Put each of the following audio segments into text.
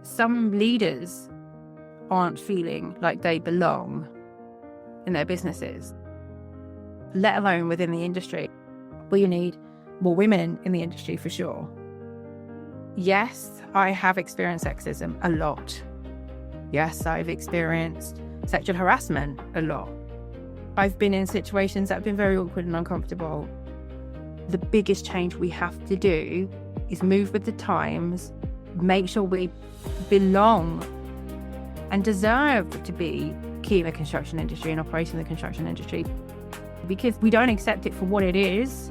Some leaders aren't feeling like they belong in their businesses, let alone within the industry. We need more women in the industry for sure. Yes, I have experienced sexism a lot. Yes, I've experienced sexual harassment a lot. I've been in situations that have been very awkward and uncomfortable. The biggest change we have to do is move with the times, make sure we belong and deserve to be key in the construction industry and operating in the construction industry. Because we don't accept it for what it is,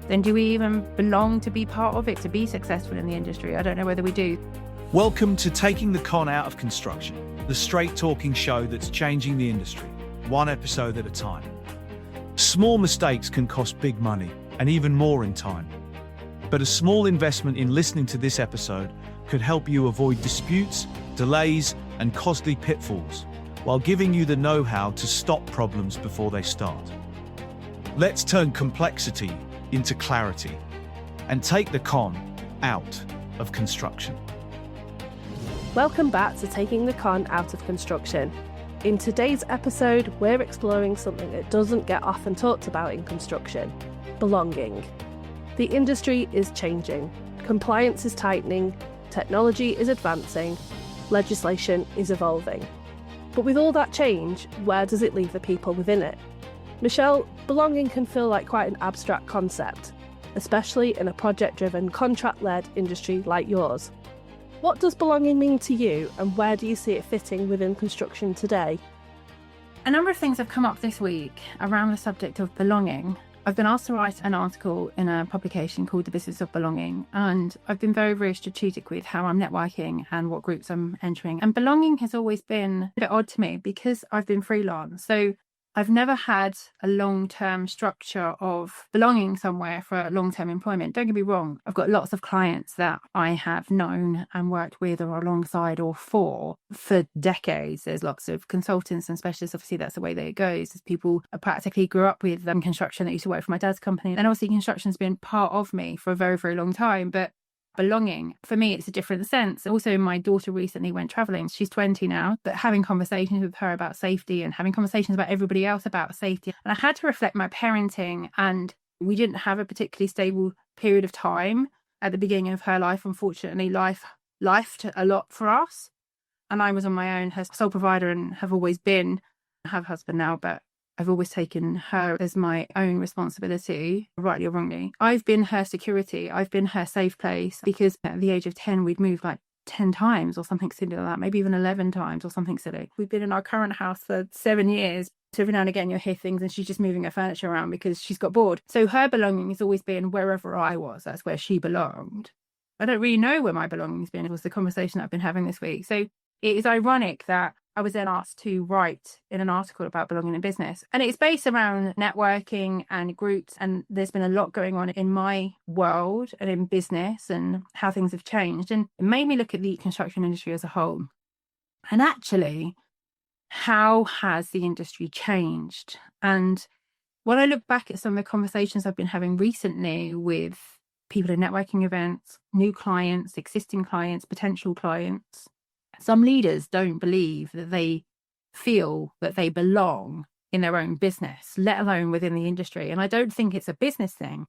then do we even belong to be part of it, to be successful in the industry? I don't know whether we do. Welcome to Taking the Con Out of Construction, the straight-talking show that's changing the industry, one episode at a time. Small mistakes can cost big money, and even more in time. But a small investment in listening to this episode could help you avoid disputes, delays, and costly pitfalls, while giving you the know-how to stop problems before they start. Let's turn complexity into clarity and take the con out of construction. Welcome back to Taking the Con Out of Construction. In today's episode, we're exploring something that doesn't get often talked about in construction: belonging. The industry is changing, compliance is tightening, technology is advancing, legislation is evolving. But with all that change, where does it leave the people within it? Michelle, belonging can feel like quite an abstract concept, especially in a project-driven, contract-led industry like yours. What does belonging mean to you, and where do you see it fitting within construction today? A number of things have come up this week around the subject of belonging. I've been asked to write an article in a publication called The Business of Belonging, and I've been very, very strategic with how I'm networking and what groups I'm entering. And belonging has always been a bit odd to me because I've been freelance. So I've never had a long-term structure of belonging somewhere for long-term employment. Don't get me wrong, I've got lots of clients that I have known and worked with or alongside or for decades. There's lots of consultants and specialists. Obviously, that's the way that it goes. As people I practically grew up with construction that used to work for my dad's company. And obviously construction's been part of me for a very, very long time. But belonging, for me, it's a different sense. Also, my daughter recently went traveling. She's 20 now, but having conversations with her about safety and having conversations about everybody else about safety. And I had to reflect my parenting, and we didn't have a particularly stable period of time at the beginning of her life. Unfortunately, life lifed a lot for us. And I was on my own, her sole provider, and have always been. I have a husband now, but I've always taken her as my own responsibility, rightly or wrongly. I've been her security. I've been her safe place, because at the age of 10, we'd moved like 10 times or something silly like that, maybe even 11 times or something silly. We've been in our current house for 7 years. So every now and again you'll hear things and she's just moving her furniture around because she's got bored. So her belonging has always been wherever I was. That's where she belonged. I don't really know where my belonging's been. It was the conversation I've been having this week. So it is ironic that I was then asked to write in an article about belonging in business. And it's based around networking and groups. And there's been a lot going on in my world and in business and how things have changed. And it made me look at the construction industry as a whole. And actually, how has the industry changed? And when I look back at some of the conversations I've been having recently with people in networking events, new clients, existing clients, potential clients, some leaders don't believe that they feel that they belong in their own business, let alone within the industry. And I don't think it's a business thing.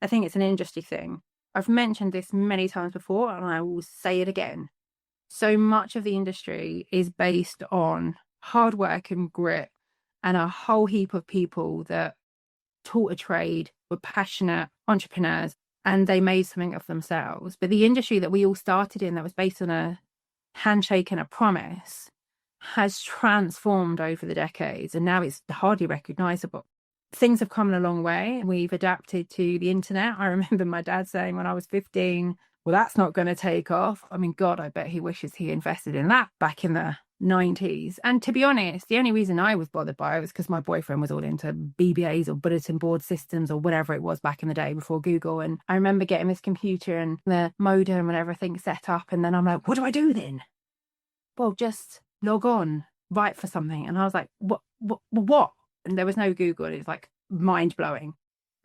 I think it's an industry thing. I've mentioned this many times before, and I will say it again. So much of the industry is based on hard work and grit and a whole heap of people that taught a trade, were passionate entrepreneurs, and they made something of themselves. But the industry that we all started in, that was based on a handshake and a promise, has transformed over the decades, and now it's hardly recognizable. Things have come a long way. We've adapted to the internet. I remember my dad saying when I was 15, well, that's not going to take off. I mean, God, I bet he wishes he invested in that back in the 90s. And to be honest, the only reason I was bothered by it was because my boyfriend was all into BBAs or bulletin board systems or whatever it was back in the day before Google. And I remember getting this computer and the modem and everything set up. And then I'm like, what do I do then? Well, just log on, write for something. And I was like, what? And there was no Google. It was like mind blowing.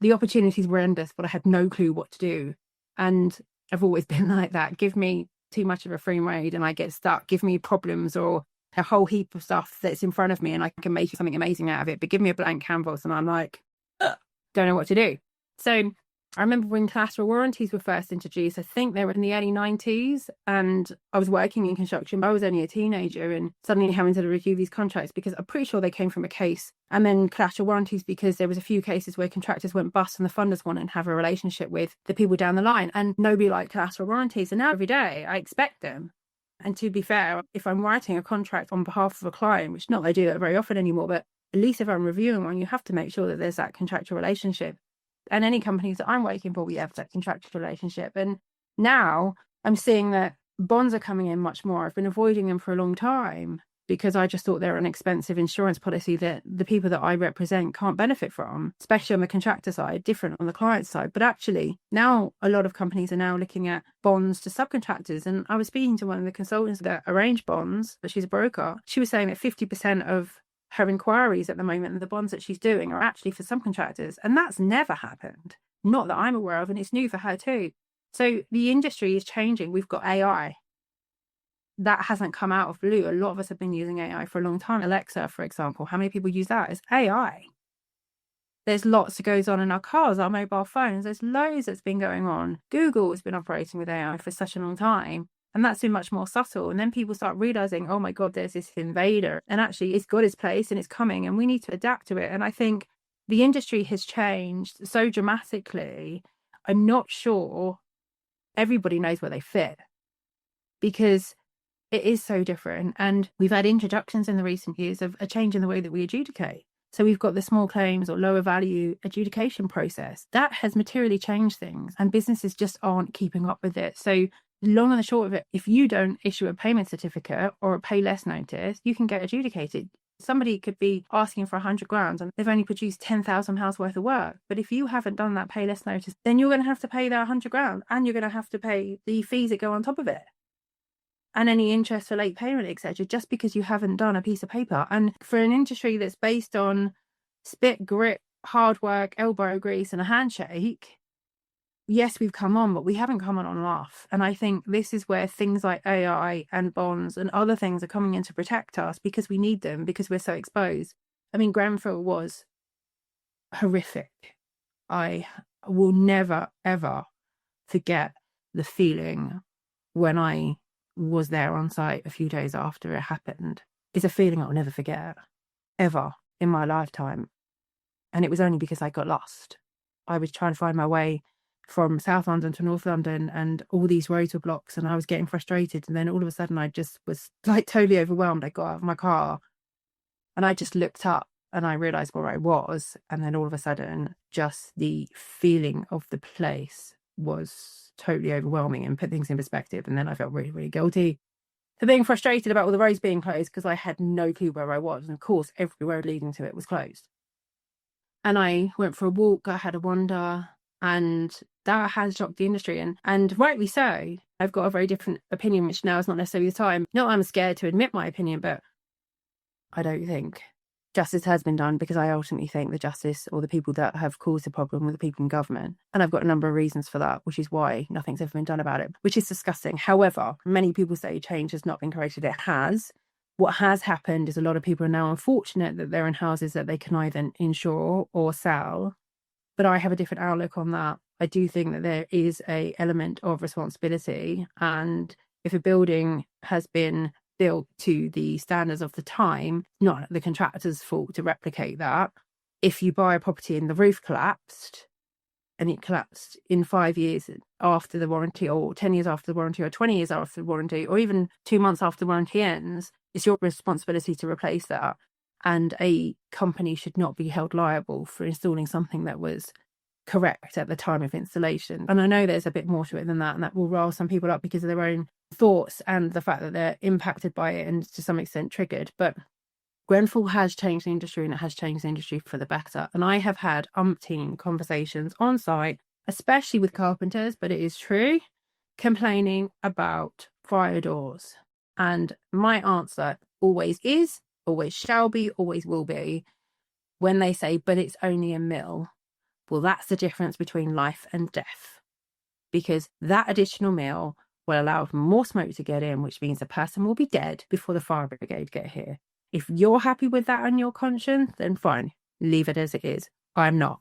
The opportunities were endless, but I had no clue what to do. And I've always been like that. Give me too much of a free rein and I get stuck. Give me problems or a whole heap of stuff that's in front of me and I can make something amazing out of it. But give me a blank canvas and I'm like, don't know what to do. So I remember when collateral warranties were first introduced, I think they were in the early 90s, and I was working in construction. I was only a teenager and suddenly having to review these contracts because I'm pretty sure they came from a case. And then collateral warranties because there was a few cases where contractors went bust and the funders wanted to have a relationship with the people down the line, and nobody liked collateral warranties. And now every day I expect them. And to be fair, if I'm writing a contract on behalf of a client, which not that I do that very often anymore, but at least if I'm reviewing one, you have to make sure that there's that contractual relationship. And any companies that I'm working for, we have that contractual relationship. And now I'm seeing that bonds are coming in much more. I've been avoiding them for a long time because I just thought they're an expensive insurance policy that the people that I represent can't benefit from, especially on the contractor side, different on the client side. But actually, now a lot of companies are now looking at bonds to subcontractors. And I was speaking to one of the consultants that arrange bonds, but she's a broker. She was saying that 50% of her inquiries at the moment and the bonds that she's doing are actually for subcontractors. And that's never happened. Not that I'm aware of, and it's new for her too. So the industry is changing. We've got AI. That hasn't come out of blue. A lot of us have been using AI for a long time. Alexa, for example, how many people use that? It's AI. There's lots that goes on in our cars, our mobile phones. There's loads that's been going on. Google has been operating with AI for such a long time. And that's been much more subtle. And then people start realizing, oh my God, there's this invader. And actually, it's got its place and it's coming and we need to adapt to it. And I think the industry has changed so dramatically. I'm not sure everybody knows where they fit because it is so different. And we've had introductions in the recent years of a change in the way that we adjudicate. So we've got the small claims or lower value adjudication process. That has materially changed things and businesses just aren't keeping up with it. So long and the short of it, if you don't issue a payment certificate or a pay less notice, you can get adjudicated. Somebody could be asking for 100 grand and they've only produced £10,000 worth of work. But if you haven't done that pay less notice, then you're going to have to pay that 100 grand and you're going to have to pay the fees that go on top of it. And any interest for late payment, etc., just because you haven't done a piece of paper. And for an industry that's based on spit, grit, hard work, elbow grease, and a handshake, yes, we've come on, but we haven't come on enough. And I think this is where things like AI and bonds and other things are coming in to protect us because we need them, because we're so exposed. I mean, Grenfell was horrific. I will never, ever forget the feeling when I was there on site a few days after it happened. It's a feeling I'll never forget, ever in my lifetime. And it was only because I got lost. I was trying to find my way from South London to North London and all these roads were blocks and I was getting frustrated. And then all of a sudden I just was like totally overwhelmed. I got out of my car and I just looked up and I realized where I was. And then all of a sudden, just the feeling of the place was totally overwhelming and put things in perspective. And then I felt really, really guilty for being frustrated about all the roads being closed because I had no clue where I was. And of course, every road leading to it was closed. And I went for a walk. I had a wander. And that has shocked the industry. And rightly so. I've got a very different opinion, which now is not necessarily the time. Not that I'm scared to admit my opinion, but I don't think justice has been done because I ultimately think the justice or the people that have caused the problem were the people in government. And I've got a number of reasons for that, which is why nothing's ever been done about it, which is disgusting. However, many people say change has not been created. It has. What has happened is a lot of people are now unfortunate that they're in houses that they can either insure or sell. But I have a different outlook on that. I do think that there is an element of responsibility. And if a building has been built to the standards of the time, not the contractor's fault to replicate that. If you buy a property and the roof collapsed, and it collapsed in 5 years after the warranty, or 10 years after the warranty, or 20 years after the warranty, or even 2 months after the warranty ends, it's your responsibility to replace that. And a company should not be held liable for installing something that was correct at the time of installation. And I know there's a bit more to it than that, and that will rile some people up because of their own thoughts and the fact that they're impacted by it and to some extent triggered. But Grenfell has changed the industry, and it has changed the industry for the better. And I have had umpteen conversations on site, especially with carpenters, but it is true, complaining about fire doors. And my answer always is, always shall be, always will be, when they say, but it's only a mil. Well, that's the difference between life and death. Because that additional mil will allow more smoke to get in, which means the person will be dead before the fire brigade get here. If you're happy with that on your conscience, then fine, leave it as it is. I'm not.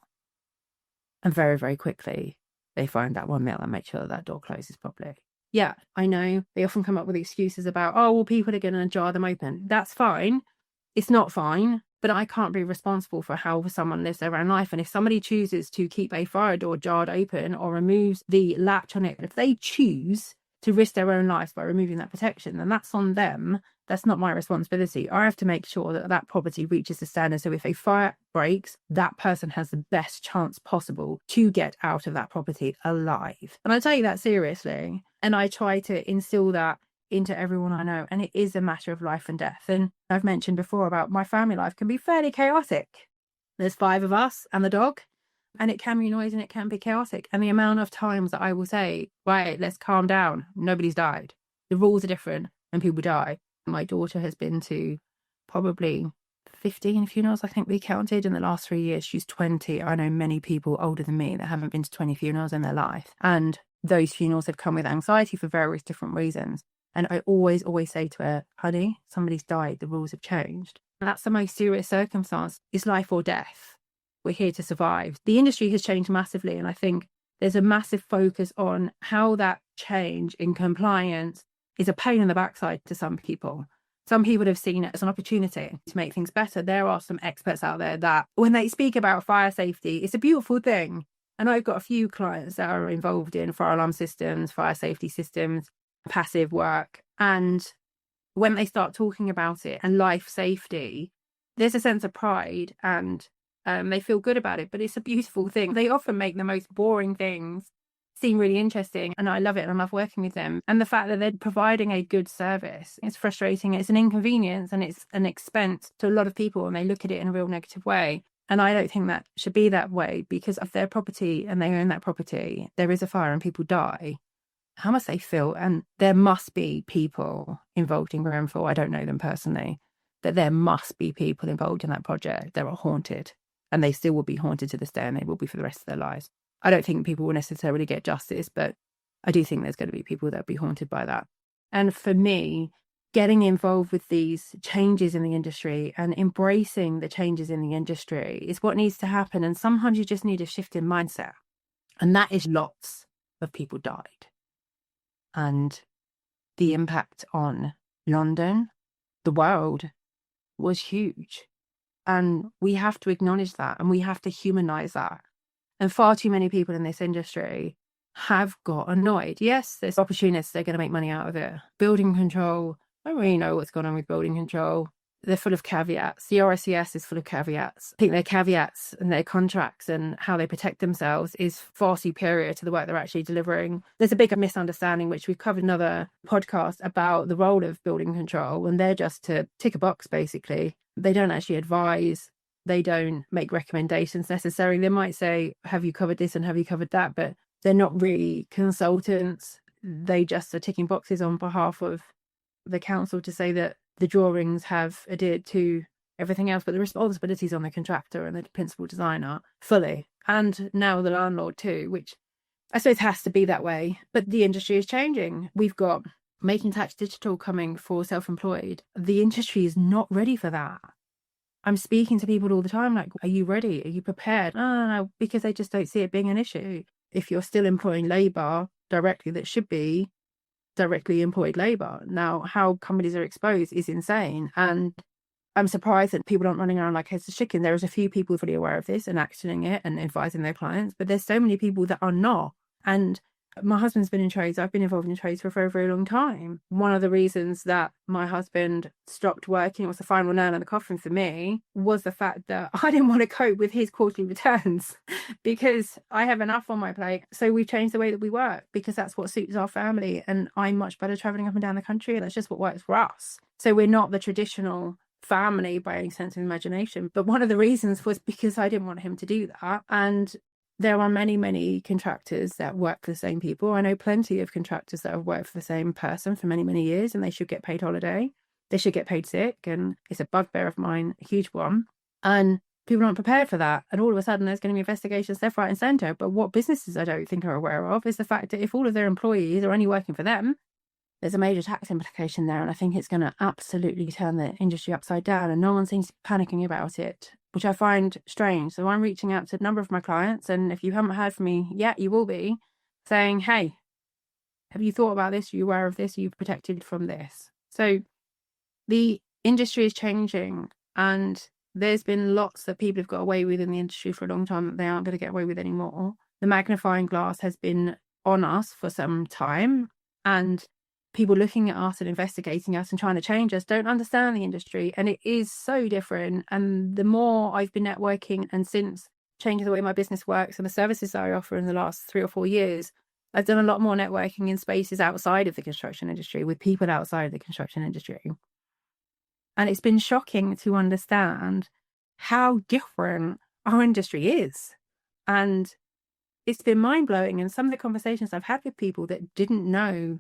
And very, very quickly, they find that one meal and make sure that door closes properly. Yeah, I know they often come up with excuses about, oh, well, people are going to jar them open. That's fine. It's not fine, but I can't be responsible for how someone lives their own life. And if somebody chooses to keep a fire door jarred open or removes the latch on it, if they choose to risk their own life by removing that protection, then that's on them. That's not my responsibility. I have to make sure that that property reaches the standard. So if a fire breaks, that person has the best chance possible to get out of that property alive. And I take that seriously. And I try to instill that into everyone I know. And it is a matter of life and death. And I've mentioned before about my family life can be fairly chaotic. There's 5 of us and the dog. And it can be noisy and it can be chaotic. And the amount of times that I will say, right, let's calm down. Nobody's died. The rules are different and people die. My daughter has been to probably 15 funerals, I think we counted, in the last 3 years. She's 20. I know many people older than me that haven't been to 20 funerals in their life. And those funerals have come with anxiety for various different reasons. And I always say to her, honey, somebody's died. The rules have changed. And that's the most serious circumstance. It's life or death. We're here to survive. The industry has changed massively. And I think there's a massive focus on how that change in compliance is a pain in the backside to some people. Some people have seen it as an opportunity to make things better. There are some experts out there that when they speak about fire safety, it's a beautiful thing. And I've got a few clients that are involved in fire alarm systems, fire safety systems, passive work. And when they start talking about it and life safety, there's a sense of pride and they feel good about it. But it's a beautiful thing. They often make the most boring things seem really interesting, and I love it and I love working with them. And the fact that they're providing a good service, it's frustrating, it's an inconvenience and it's an expense to a lot of people, and they look at it in a real negative way. And I don't think that should be that way, because of their property and they own that property, there is a fire and people die, how must they feel? And there must be people involved in Grenfell, I don't know them personally, that there must be people involved in that project that are haunted, and they still will be haunted to this day, and they will be for the rest of their lives. I don't think people will necessarily get justice, but I do think there's going to be people that will be haunted by that. And for me, getting involved with these changes in the industry and embracing the changes in the industry is what needs to happen. And sometimes you just need a shift in mindset. And that is lots of people died. And the impact on London, the world, was huge. And we have to acknowledge that, and we have to humanize that. And far too many people in this industry have got annoyed. Yes, there's opportunists, they're going to make money out of it. Building control, I don't really know what's going on with building control. They're full of caveats. The RSCS is full of caveats. I think their caveats and their contracts and how they protect themselves is far superior to the work they're actually delivering. There's a bigger misunderstanding, which we've covered in another podcast, about the role of building control. And they're just to tick a box, basically. They don't actually advise. They don't make recommendations necessarily. They might say, have you covered this and have you covered that? But they're not really consultants. They just are ticking boxes on behalf of the council to say that the drawings have adhered to everything else. But the responsibility is on the contractor and the principal designer fully. And now the landlord too, which I suppose has to be that way. But the industry is changing. We've got Making Tax Digital coming for self-employed. The industry is not ready for that. I'm speaking to people all the time like, are you ready? Are you prepared? No, because they just don't see it being an issue. If you're still employing labour directly that should be directly employed labour. Now, how companies are exposed is insane. And I'm surprised that people aren't running around like heads of chicken. There is a few people fully aware of this and actioning it and advising their clients, but there's so many people that are not. And my husband's been in trades. I've been involved in trades for a very, very long time. One of the reasons that my husband stopped working, was the final nail in the coffin for me, was the fact that I didn't want to cope with his quarterly returns because I have enough on my plate. So we changed the way that we work because that's what suits our family. And I'm much better traveling up and down the country. And that's just what works for us. So we're not the traditional family by any sense of imagination. But one of the reasons was because I didn't want him to do that. And there are many, many contractors that work for the same people. I know plenty of contractors that have worked for the same person for many, many years, and they should get paid holiday. They should get paid sick. And it's a bugbear of mine, a huge one. And people aren't prepared for that. And all of a sudden there's going to be investigations left, right and centre. But what businesses I don't think are aware of is the fact that if all of their employees are only working for them, there's a major tax implication there. And I think it's going to absolutely turn the industry upside down. And no one seems to be panicking about it, which I find strange. So I'm reaching out to a number of my clients. And if you haven't heard from me yet, you will be, saying, hey, have you thought about this? Are you aware of this? Are you protected from this? So the industry is changing, and there's been lots that people have got away with in the industry for a long time that they aren't going to get away with anymore. The magnifying glass has been on us for some time, and people looking at us and investigating us and trying to change us don't understand the industry, and it is so different. And the more I've been networking, and since changing the way my business works and the services that I offer in the last 3 or 4 years, I've done a lot more networking in spaces outside of the construction industry with people outside of the construction industry. And it's been shocking to understand how different our industry is. And it's been mind-blowing. And some of the conversations I've had with people that didn't know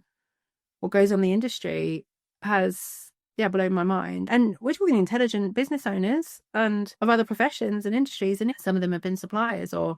what goes on in the industry has blown my mind. And we're talking intelligent business owners and of other professions and industries. And some of them have been suppliers or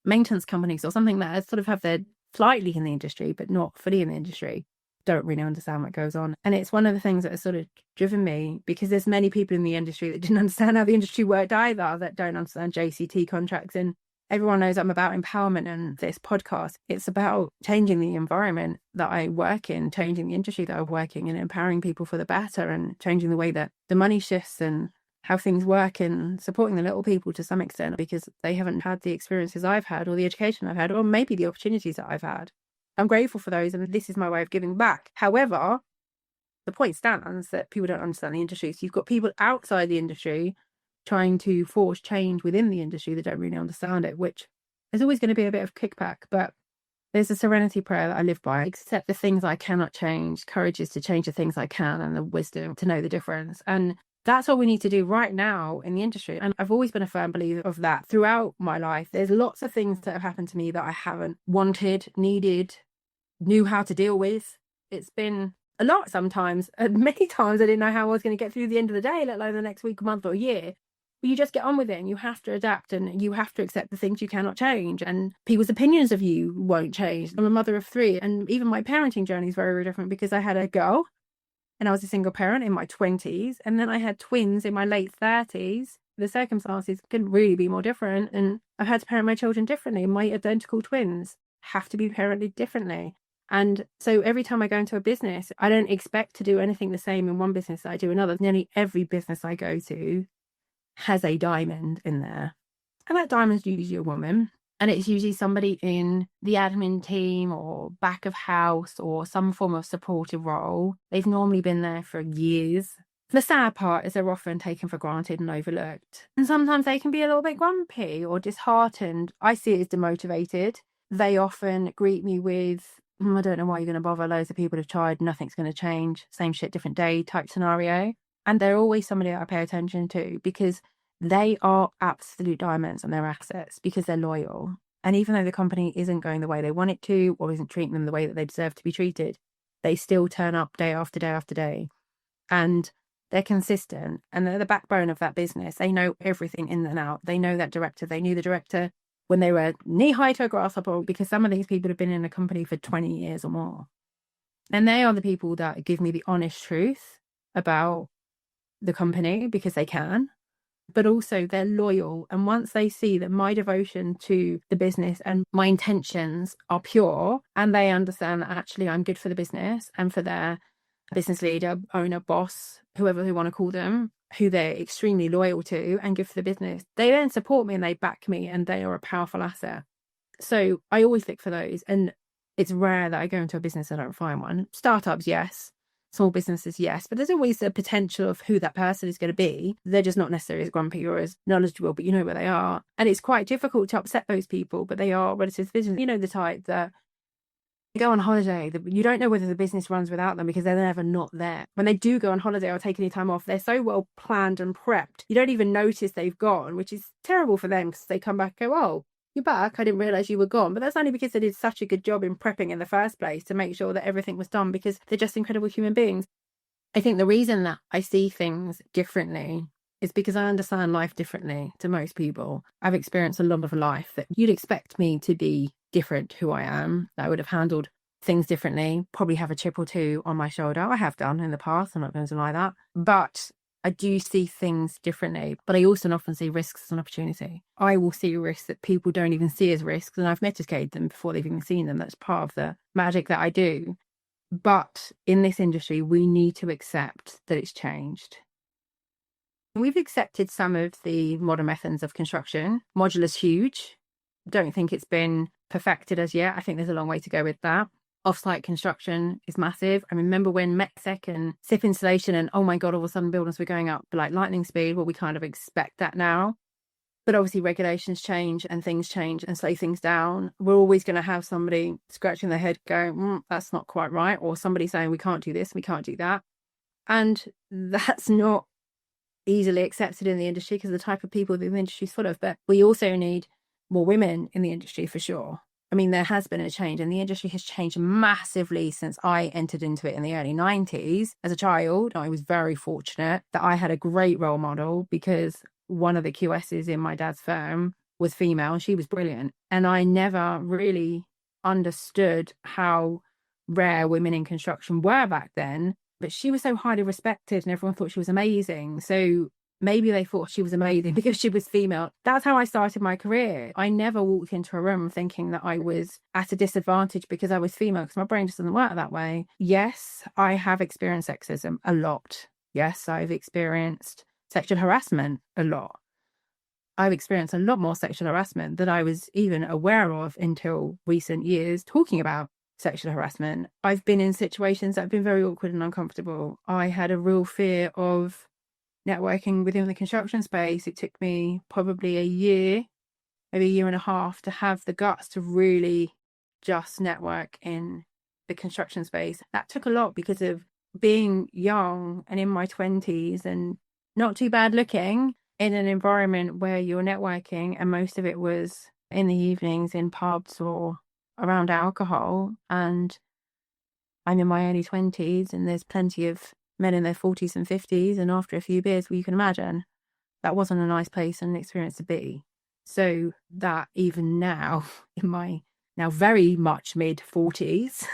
maintenance companies or something that sort of have their slightly in the industry, but not fully in the industry, don't really understand what goes on. And it's one of the things that has sort of driven me, because there's many people in the industry that didn't understand how the industry worked either, that don't understand JCT contracts. And everyone knows I'm about empowerment, and this podcast, it's about changing the environment that I work in, changing the industry that I work in, and empowering people for the better, and changing the way that the money shifts and how things work, and supporting the little people to some extent, because they haven't had the experiences I've had, or the education I've had, or maybe the opportunities that I've had. I'm grateful for those, and this is my way of giving back. However, the point stands that people don't understand the industry. So you've got people outside the industry trying to force change within the industry that don't really understand it, which there's always going to be a bit of kickback. But there's a serenity prayer that I live by: accept the things I cannot change, courage is to change the things I can, and the wisdom to know the difference. And that's all we need to do right now in the industry. And I've always been a firm believer of that throughout my life. There's lots of things that have happened to me that I haven't wanted, needed, knew how to deal with. It's been a lot sometimes. Many times I didn't know how I was going to get through the end of the day, let alone the next week, month or year. But you just get on with it, and you have to adapt, and you have to accept the things you cannot change, and people's opinions of you won't change. I'm a mother of 3, and even my parenting journey is very, very different, because I had a girl and I was a single parent in my 20s, and then I had twins in my late 30s. The circumstances couldn't really be more different, and I've had to parent my children differently. My identical twins have to be parented differently. And so every time I go into a business, I don't expect to do anything the same in one business that I do another. Nearly every business I go to has a diamond in there. And that diamond's usually a woman. And it's usually somebody in the admin team or back of house or some form of supportive role. They've normally been there for years. The sad part is they're often taken for granted and overlooked. And sometimes they can be a little bit grumpy or disheartened. I see it as demotivated. They often greet me with, I don't know why you're going to bother. Loads of people have tried. Nothing's going to change. Same shit, different day type scenario. And they're always somebody that I pay attention to, because they are absolute diamonds on their assets, because they're loyal. And even though the company isn't going the way they want it to, or isn't treating them the way that they deserve to be treated, they still turn up day after day after day. And they're consistent, and they're the backbone of that business. They know everything in and out. They know that director. They knew the director when they were knee-high to a grasshopper, because some of these people have been in a company for 20 years or more. And they are the people that give me the honest truth about the company, because they can. But also they're loyal. And once they see that my devotion to the business and my intentions are pure, and they understand that actually I'm good for the business and for their business leader, owner, boss, whoever they want to call them, who they're extremely loyal to and good for the business, they then support me and they back me, and they are a powerful asset. So I always look for those. And it's rare that I go into a business and I don't find one. Startups, yes. Small businesses, yes, but there's always the potential of who that person is going to be. They're just not necessarily as grumpy or as knowledgeable, but you know where they are. And it's quite difficult to upset those people, but they are relative business. You know, the type that they go on holiday, you don't know whether the business runs without them, because they're never not there. When they do go on holiday or take any time off, they're so well planned and prepped. You don't even notice they've gone, which is terrible for them, because they come back and go, oh, you're back. I didn't realise you were gone. But that's only because they did such a good job in prepping in the first place to make sure that everything was done, because they're just incredible human beings. I think the reason that I see things differently It's because I understand life differently to most people. I've experienced a lot of life that you'd expect me to be different who I am. I would have handled things differently, probably have a chip or two on my shoulder. I have done in the past, I'm not going to deny that. But I do see things differently. But I also often see risks as an opportunity. I will see risks that people don't even see as risks, and I've mitigated them before they've even seen them. That's part of the magic that I do. But in this industry, we need to accept that it's changed. We've accepted some of the modern methods of construction. Modular's huge. Don't think it's been perfected as yet. I think there's a long way to go with that. Off-site construction is massive. I remember when METSEC and SIP installation and, oh my God, all of a sudden buildings were going up like lightning speed. Well, we kind of expect that now. But obviously regulations change and things change and slow things down. We're always going to have somebody scratching their head going, that's not quite right. Or somebody saying, we can't do this, we can't do that. And that's not easily accepted in the industry because of the type of people that the industry is full of. But we also need more women in the industry for sure. I mean, there has been a change and the industry has changed massively since I entered into it in the early 90s. As a child, I was very fortunate that I had a great role model because one of the QSs in my dad's firm was female and she was brilliant. And I never really understood how rare women in construction were back then. But she was so highly respected and everyone thought she was amazing. So maybe they thought she was amazing because she was female. That's how I started my career. I never walked into a room thinking that I was at a disadvantage because I was female, because my brain just doesn't work that way. Yes, I have experienced sexism a lot. Yes, I've experienced sexual harassment a lot. I've experienced a lot more sexual harassment than I was even aware of until recent years talking about sexual harassment. I've been in situations that have been very awkward and uncomfortable. I had a real fear of networking within the construction space. It took me probably a year, maybe a year and a half to have the guts to really just network in the construction space. That took a lot because of being young and in my 20s and not too bad looking in an environment where you're networking, and most of it was in the evenings in pubs or around alcohol. And I'm in my early 20s and there's plenty of men in their 40s and 50s, and after a few beers, well, you can imagine that wasn't a nice place and experience to be. So that even now, in my now very much mid 40s,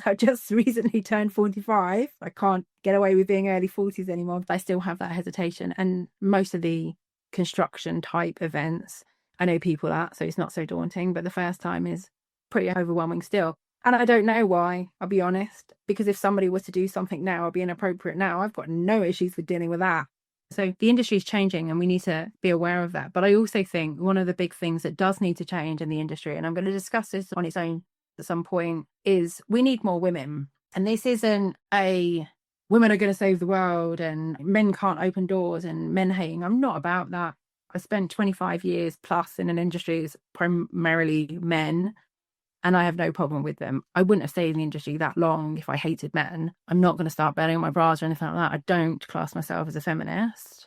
I just recently turned 45. I can't get away with being early 40s anymore, but I still have that hesitation. And most of the construction type events, I know people at, so it's not so daunting, but the first time is pretty overwhelming still. And I don't know why, I'll be honest, because if somebody was to do something now or be inappropriate now, I've got no issues with dealing with that. So the industry is changing and we need to be aware of that. But I also think one of the big things that does need to change in the industry, and I'm going to discuss this on its own at some point, is we need more women. And this isn't a women are going to save the world and men can't open doors and men hating. I'm not about that. I spent 25 years plus in an industry that's primarily men, and I have no problem with them. I wouldn't have stayed in the industry that long if I hated men. I'm not going to start burning my bras or anything like that. I don't class myself as a feminist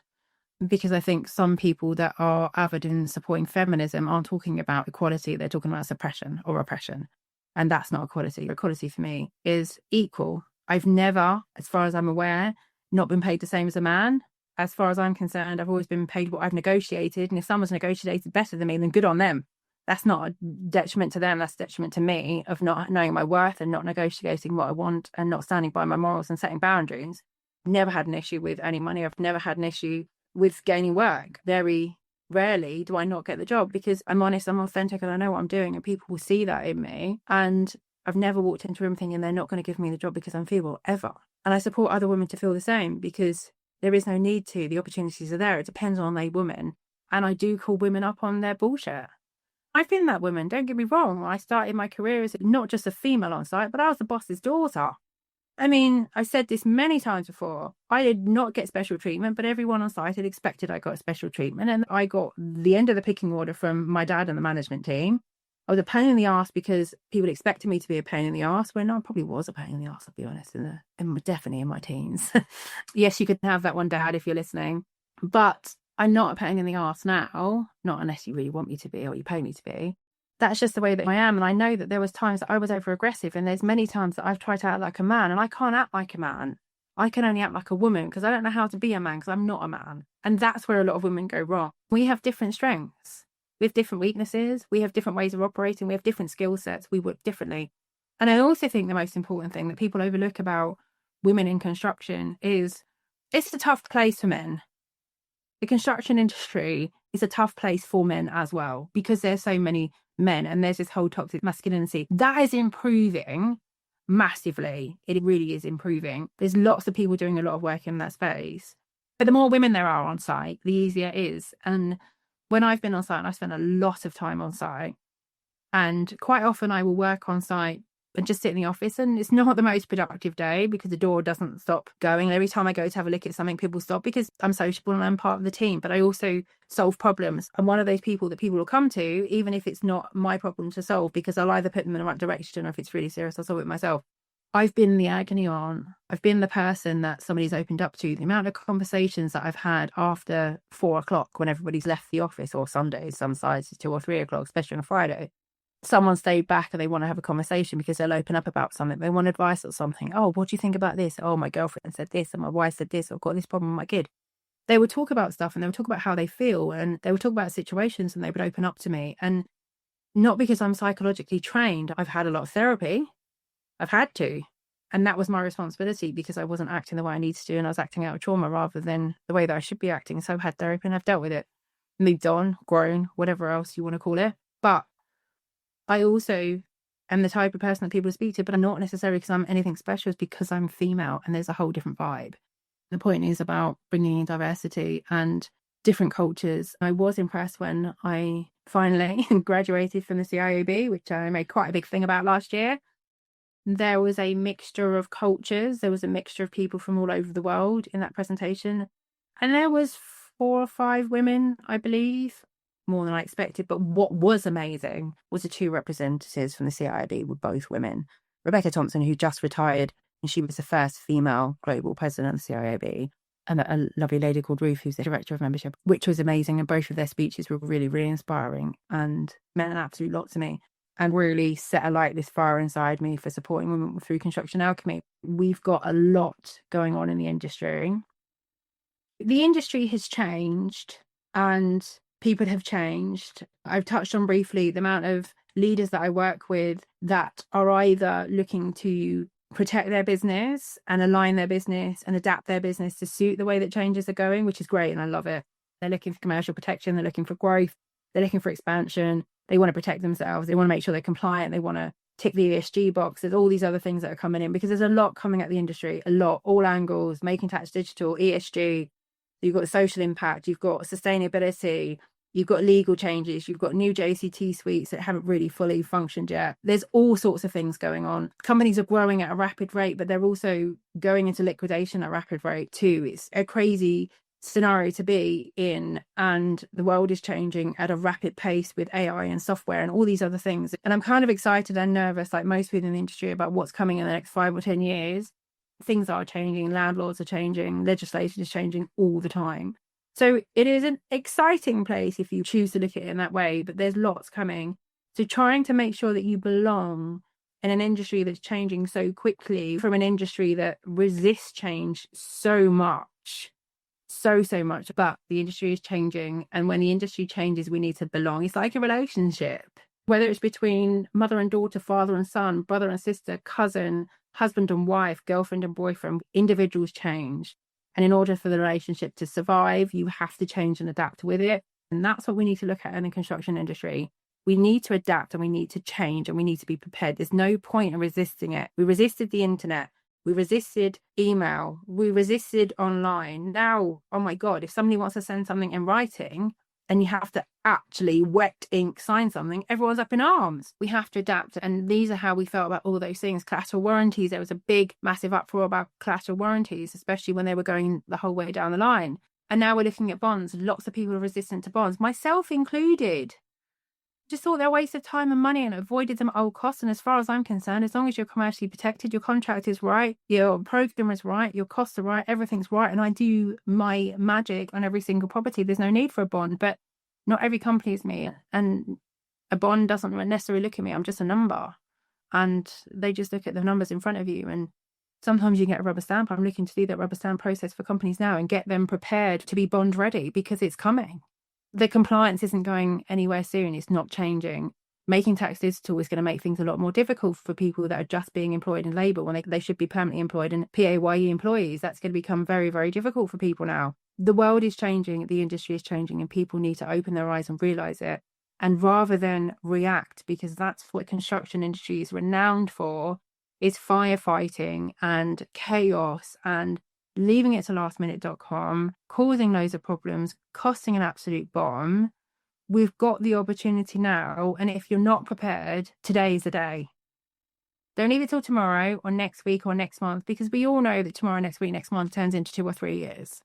because I think some people that are avid in supporting feminism aren't talking about equality. They're talking about suppression or oppression. And that's not equality. Equality for me is equal. I've never, as far as I'm aware, not been paid the same as a man. As far as I'm concerned, I've always been paid what I've negotiated. And if someone's negotiated better than me, then good on them. That's not a detriment to them. That's a detriment to me of not knowing my worth and not negotiating what I want and not standing by my morals and setting boundaries. Never had an issue with earning money. I've never had an issue with gaining work. Very rarely do I not get the job because I'm honest, I'm authentic, and I know what I'm doing, and people will see that in me. And I've never walked into a room thinking they're not going to give me the job because I'm feeble, ever. And I support other women to feel the same because there is no need to. The opportunities are there. It depends on a woman. And I do call women up on their bullshit. I've been that woman, don't get me wrong. I started my career as not just a female on site, but I was the boss's daughter. I mean, I've said this many times before. I did not get special treatment, but everyone on site had expected I got special treatment. And I got the end of the picking order from my dad and the management team. I was a pain in the arse because people expected me to be a pain in the arse, when I probably was a pain in the arse, I'll be honest, definitely in my teens. Yes, you could have that one, Dad, if you're listening. But I'm not a pain in the arse now, not unless you really want me to be or you pay me to be. That's just the way that I am. And I know that there was times that I was over aggressive, and there's many times that I've tried to act like a man, and I can't act like a man. I can only act like a woman because I don't know how to be a man because I'm not a man. And that's where a lot of women go wrong. We have different strengths. We have different weaknesses. We have different ways of operating. We have different skill sets. We work differently. And I also think the most important thing that people overlook about women in construction is it's a tough place for men. The construction industry is a tough place for men as well because there's so many men and there's this whole toxic masculinity. That is improving massively. It really is improving. There's lots of people doing a lot of work in that space. But the more women there are on site, the easier it is. And when I've been on site, and I spend a lot of time on site, and quite often I will work on site and just sit in the office, and it's not the most productive day because the door doesn't stop going. Every time I go to have a look at something, people stop because I'm sociable and I'm part of the team, but I also solve problems. I'm one of those people that people will come to, even if it's not my problem to solve, because I'll either put them in the right direction or if it's really serious, I'll solve it myself. I've been the agony aunt. I've been the person that somebody's opened up to. The amount of conversations that I've had after 4 o'clock when everybody's left the office, or Sundays, some sides 2 or 3 o'clock, especially on a Friday. Someone stayed back and they want to have a conversation because they'll open up about something. They want advice or something. Oh, what do you think about this? Oh, my girlfriend said this and my wife said this. I've got this problem with my kid. They would talk about stuff and they would talk about how they feel and they would talk about situations and they would open up to me. And not because I'm psychologically trained. I've had a lot of therapy. I've had to. And that was my responsibility because I wasn't acting the way I needed to and I was acting out of trauma rather than the way that I should be acting. So I've had therapy and I've dealt with it. Moved on, grown, whatever else you want to call it. But I also am the type of person that people speak to, but I'm not necessarily because I'm anything special. It's because I'm female and there's a whole different vibe. The point is about bringing in diversity and different cultures. I was impressed when I finally graduated from the CIOB, which I made quite a big thing about last year. There was a mixture of cultures. There was a mixture of people from all over the world in that presentation. And there was 4 or 5 women, I believe. More than I expected. But what was amazing was the 2 representatives from the CIIB were both women. Rebecca Thompson, who just retired, and she was the first female global president of the CIIB, and a lovely lady called Ruth, who's the director of membership, which was amazing. And both of their speeches were really, really inspiring and meant an absolute lot to me and really set alight this fire inside me for supporting women through construction alchemy. We've got a lot going on in the industry. The industry has changed and people have changed. I've touched on briefly the amount of leaders that I work with that are either looking to protect their business and align their business and adapt their business to suit the way that changes are going, which is great and I love it. They're looking for commercial protection, they're looking for growth, they're looking for expansion, they want to protect themselves, they want to make sure they're compliant, they want to tick the ESG box. There's all these other things that are coming in because there's a lot coming at the industry, a lot, all angles, making tax digital, ESG. You've got social impact, you've got sustainability, you've got legal changes, you've got new JCT suites that haven't really fully functioned yet. There's all sorts of things going on. Companies are growing at a rapid rate, but they're also going into liquidation at a rapid rate too. It's a crazy scenario to be in, and the world is changing at a rapid pace with AI and software and all these other things. And I'm kind of excited and nervous, like most people in the industry, about what's coming in the next 5 or 10 years. Things are changing, landlords are changing, legislation is changing all the time. So it is an exciting place if you choose to look at it in that way, but there's lots coming. So trying to make sure that you belong in an industry that's changing so quickly, from an industry that resists change so much, so much, but the industry is changing. And when the industry changes, we need to belong. It's like a relationship, whether it's between mother and daughter, father and son, brother and sister, cousin, husband and wife, girlfriend and boyfriend. Individuals change. And in order for the relationship to survive, you have to change and adapt with it. And that's what we need to look at in the construction industry. We need to adapt and we need to change and we need to be prepared. There's no point in resisting it. We resisted the internet. We resisted email. We resisted online. Now, oh my God, if somebody wants to send something in writing and you have to actually wet ink sign something, everyone's up in arms. We have to adapt. And these are how we felt about all those things. Collateral warranties, there was a big, massive uproar about collateral warranties, especially when they were going the whole way down the line. And now we're looking at bonds. Lots of people are resistant to bonds, myself included. Just thought they're a waste of time and money and avoided them at all costs. And as far as I'm concerned, as long as you're commercially protected, your contract is right, your program is right, your costs are right, everything's right. And I do my magic on every single property. There's no need for a bond, but not every company is me. And a bond doesn't necessarily look at me. I'm just a number. And they just look at the numbers in front of you. And Sometimes you get a rubber stamp. I'm looking to do that rubber stamp process for companies now and get them prepared to be bond ready because it's coming. The compliance isn't going anywhere soon. It's not changing. Making tax digital is going to make things a lot more difficult for people that are just being employed in labour when they should be permanently employed and PAYE employees. That's going to become very, very difficult for people now. The world is changing, the industry is changing, and people need to open their eyes and realise it. And rather than react, because that's what the construction industry is renowned for, is firefighting and chaos and leaving it to lastminute.com, causing loads of problems, costing an absolute bomb. We've got the opportunity now, and if you're not prepared, today is the day. Don't leave it till tomorrow or next week or next month, because we all know that tomorrow, next week, next month turns into 2 or 3 years.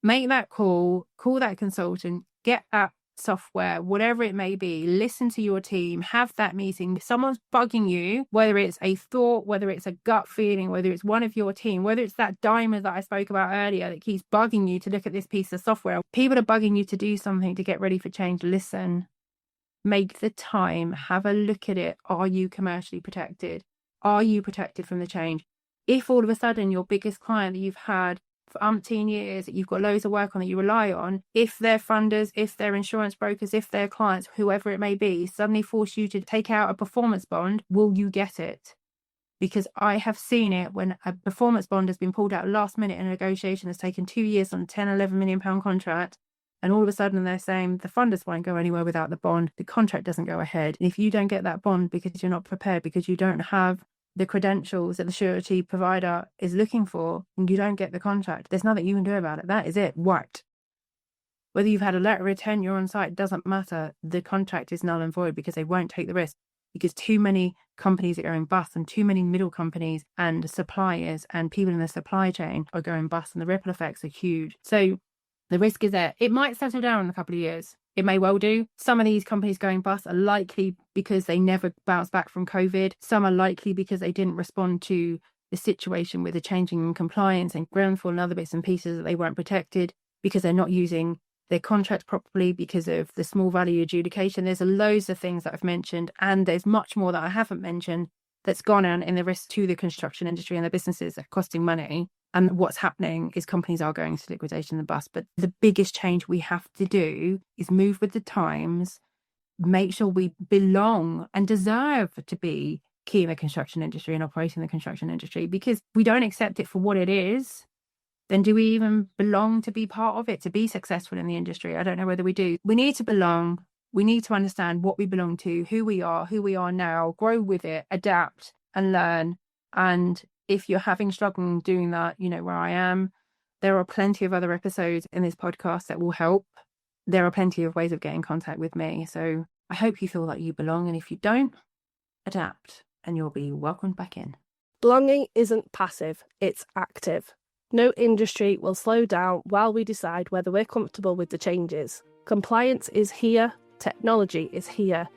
Make that call that consultant, get that software, whatever it may be, listen to your team, have that meeting. If someone's bugging you, whether it's a thought, whether it's a gut feeling, whether it's one of your team, whether it's that dimer that I spoke about earlier that keeps bugging you to look at this piece of software, people are bugging you to do something, to get ready for change. Listen, make the time, have a look at it. Are you commercially protected? Are you protected from the change? If all of a sudden your biggest client that you've had for umpteen years, that you've got loads of work on, that you rely on, if their funders, if their insurance brokers, if their clients, whoever it may be, suddenly force you to take out a performance bond, will you get it? Because I have seen it when a performance bond has been pulled out last minute in a negotiation that's taken 2 years on a 10, 11 million pound contract. And all of a sudden they're saying the funders won't go anywhere without the bond. The contract doesn't go ahead. And if you don't get that bond because you're not prepared, because you don't have the credentials that the surety provider is looking for, and you don't get the contract, there's nothing you can do about it. That is it. What? Whether you've had a letter of intent, you're on site, doesn't matter. The contract is null and void because they won't take the risk, because too many companies are going bust, and too many middle companies and suppliers and people in the supply chain are going bust, and the ripple effects are huge. So the risk is there. It might settle down in a couple of years. It may well do. Some of these companies going bust are likely because they never bounced back from COVID. Some are likely because they didn't respond to the situation with the changing in compliance and Grenfell and other bits and pieces, that they weren't protected because they're not using their contract properly, because of the small value adjudication. There's loads of things that I've mentioned, and there's much more that I haven't mentioned that's gone on in the risk to the construction industry and the businesses that are costing money. And what's happening is companies are going to liquidation and bust. But the biggest change we have to do is move with the times, make sure we belong and deserve to be key in the construction industry and operating in the construction industry. Because we don't accept it for what it is, then do we even belong to be part of it, to be successful in the industry? I don't know whether we do. We need to belong. We need to understand what we belong to, who we are now, grow with it, adapt and learn. And if you're having struggling doing that, you know where I am. There are plenty of other episodes in this podcast that will help. There are plenty of ways of getting in contact with me. So I hope you feel like you belong. And if you don't, adapt and you'll be welcomed back in. Belonging isn't passive, it's active. No industry will slow down while we decide whether we're comfortable with the changes. Compliance is here, technology is here.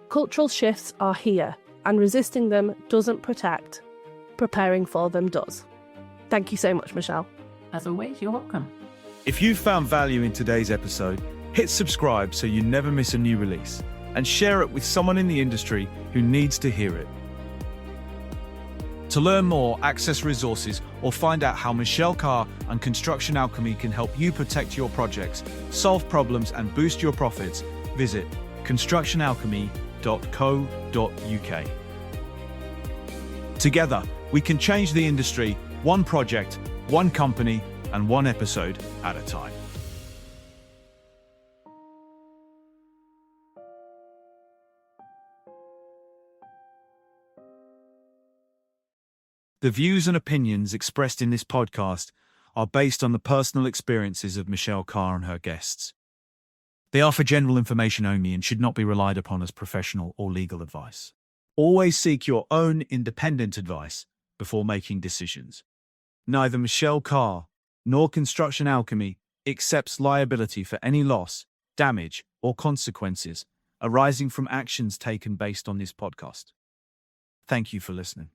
Cultural shifts are here, and resisting them doesn't protect. Preparing for them does. Thank you so much, Michelle. As always, you're welcome. If you found value in today's episode, hit subscribe so you never miss a new release, and share it with someone in the industry who needs to hear it. To learn more, access resources, or find out how Michelle Carr and Construction Alchemy can help you protect your projects, solve problems, and boost your profits, visit constructionalchemy.co.uk. Together, we can change the industry, one project, one company, and one episode at a time. The views and opinions expressed in this podcast are based on the personal experiences of Michelle Carr and her guests. They are for general information only and should not be relied upon as professional or legal advice. Always seek your own independent advice before making decisions. Neither Michelle Carr nor Construction Alchemy accepts liability for any loss, damage, or consequences arising from actions taken based on this podcast. Thank you for listening.